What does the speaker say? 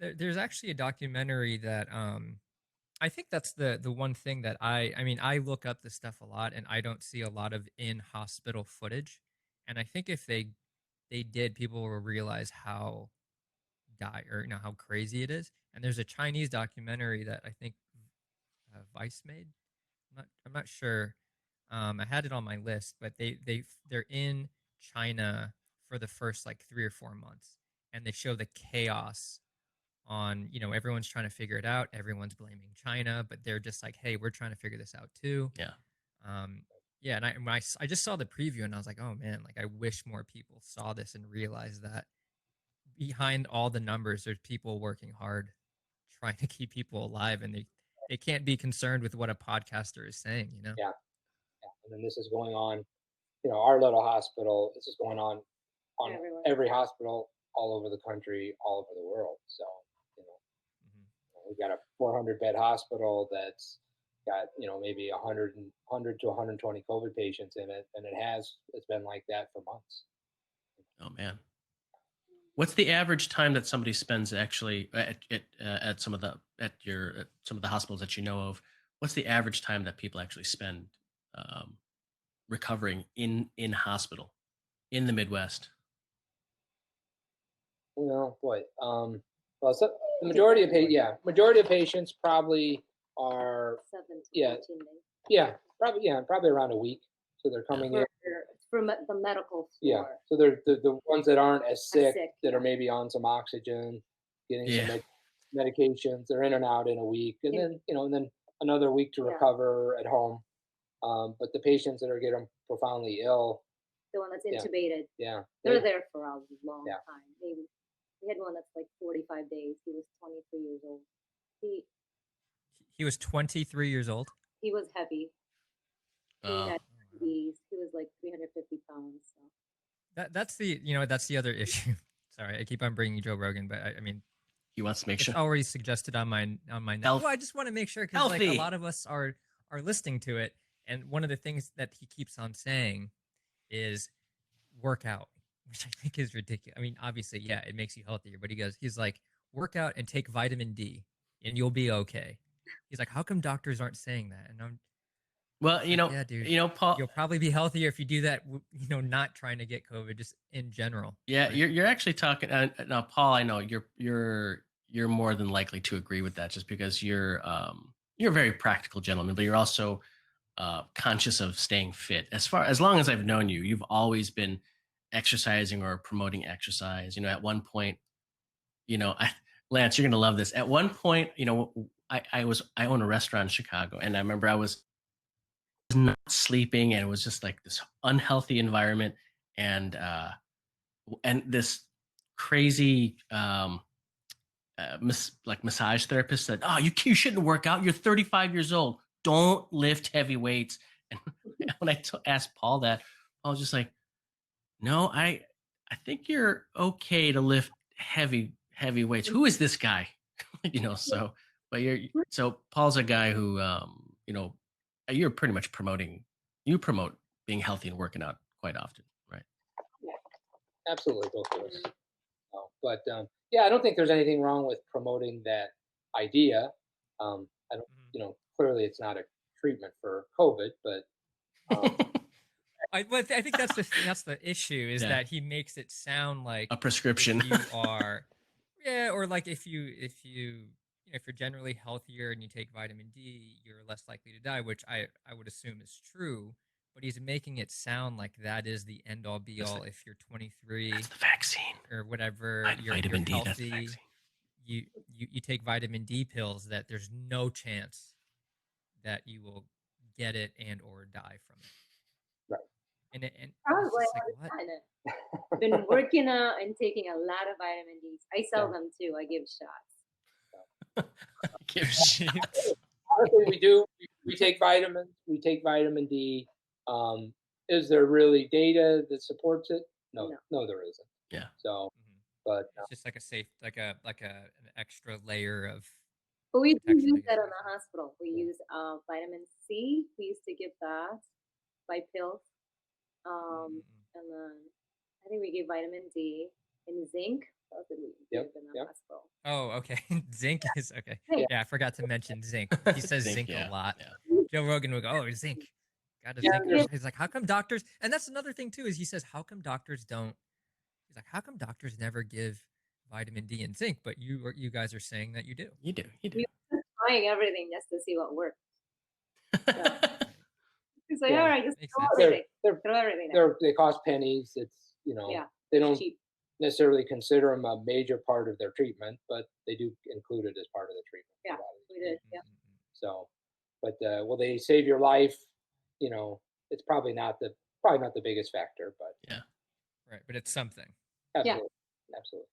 There's actually a documentary that I think that's the one thing that I mean, I look up this stuff a lot and I don't see a lot of in hospital footage. And I think if they did, people will realize how dire, how crazy it is. And there's a Chinese documentary that I think Vice made. I'm not sure. I had it on my list, but they're in China for the first like 3 or 4 months, and they show the chaos on, everyone's trying to figure it out. Everyone's blaming China, but they're just like, hey, we're trying to figure this out too. Yeah. Um, yeah, and I just saw the preview and I was like, oh man, like I wish more people saw this and realized that behind all the numbers, there's people working hard trying to keep people alive, and they can't be concerned with what a podcaster is saying. Yeah. And then this is going on, our little hospital, this is going on Everywhere. every hospital all over the country, all over the world. So, we've got a 400 bed hospital that's got, maybe 100 to 120 COVID patients in it. And it's been like that for months. Oh man. What's the average time that somebody spends actually at some of the hospitals that you know of? What's the average time that people actually spend recovering in hospital in the Midwest? Well, so the majority of patients probably are 7 to Yeah. 14 days. probably around a week. So they're coming in. From the medical floor. Yeah. So they're the ones that aren't as sick, that yeah. are maybe on some oxygen, getting Yeah. some medications. They're in and out in a week, and then another week to recover at home. But the patients that are getting profoundly ill, The one that's intubated. yeah, They're there for a long Yeah. time. Maybe we had one that's like 45 days. He was 23 years old. He was 23 years old. He was heavy. He Oh. had diabetes. He was like 350 pounds. So. That's the other issue. Sorry, I keep on bringing Joe Rogan, but I mean, He wants to make it's sure. already suggested on my note. Health- Well, I just want to make sure because like a Healthy. lot of us are listening to it, and one of the things that he keeps on saying is work out, which I think is ridiculous. I mean, obviously, yeah, it makes you healthier, but he's like, work out and take vitamin D, and you'll be okay. He's like, how come doctors aren't saying that? And I'm Well, yeah, dude. Paul. You'll probably be healthier if you do that. Not trying to get COVID, just in general. Yeah, right? you're actually talking now, Paul. I know you're more than likely to agree with that, just because you're a very practical gentleman, but you're also conscious of staying fit. As long as I've known you, you've always been exercising or promoting exercise. At one point, Lance, you're gonna love this. At one point, I own a restaurant in Chicago, and I remember I was not sleeping, and it was just like this unhealthy environment, and this crazy massage therapist said, "Oh, you shouldn't work out. You're 35 years old. Don't lift heavy weights." And when I asked Paul that, I was just like, "No, I think you're okay to lift heavy weights. Who is this guy?" So Paul's a guy who you're pretty much you promote being healthy and working out quite often, right? Yeah, absolutely, both of us. But I don't think there's anything wrong with promoting that idea. I don't, clearly it's not a treatment for COVID, but I think that's the issue is that he makes it sound like a prescription. You are, or like if you're generally healthier and you take vitamin D, you're less likely to die, which I would assume is true. But he's making it sound like that is the end all be all. If you're 23, that's the vaccine or whatever, you're vitamin D. Healthy, that's the vaccine. You take vitamin D pills, that there's no chance that you will get it and or die from it. Right. And Probably. like, I've been working out and taking a lot of vitamin Ds. I sell them too. I give shots. Honestly, we do. We take vitamins. We take vitamin D. Is there really data that supports it? No, there isn't. Yeah. So, but it's just like a safe, like an extra layer of. But we do use that in the hospital. We use vitamin C. We used to give that by pills. And then I think we give vitamin D and zinc supposedly Yep, give in the yep. hospital. Oh, okay. Zinc is okay. Yeah. Yeah, I forgot to mention zinc. He says zinc yeah, a lot. yeah. Joe Rogan would go, "Oh, zinc. Got a Yeah, zinc." there's- He's like, "How come doctors?" And that's another thing too. Is he says, "How come doctors don't?" He's like, "How come doctors never give vitamin D and zinc?" But you guys are saying that you do. You do. We were trying everything just to see what worked. So it's like, Yeah, all right, just makes throw sense. everything. They're Throw everything out. they cost pennies. It's Yeah, they don't cheap. necessarily consider them a major part of their treatment, but they do include it as part of the treatment. for a Yeah, lot of these we did. patients. Yeah. So, but will they save your life? It's probably not the biggest factor, but Yeah. Right, but it's something. absolutely, absolutely.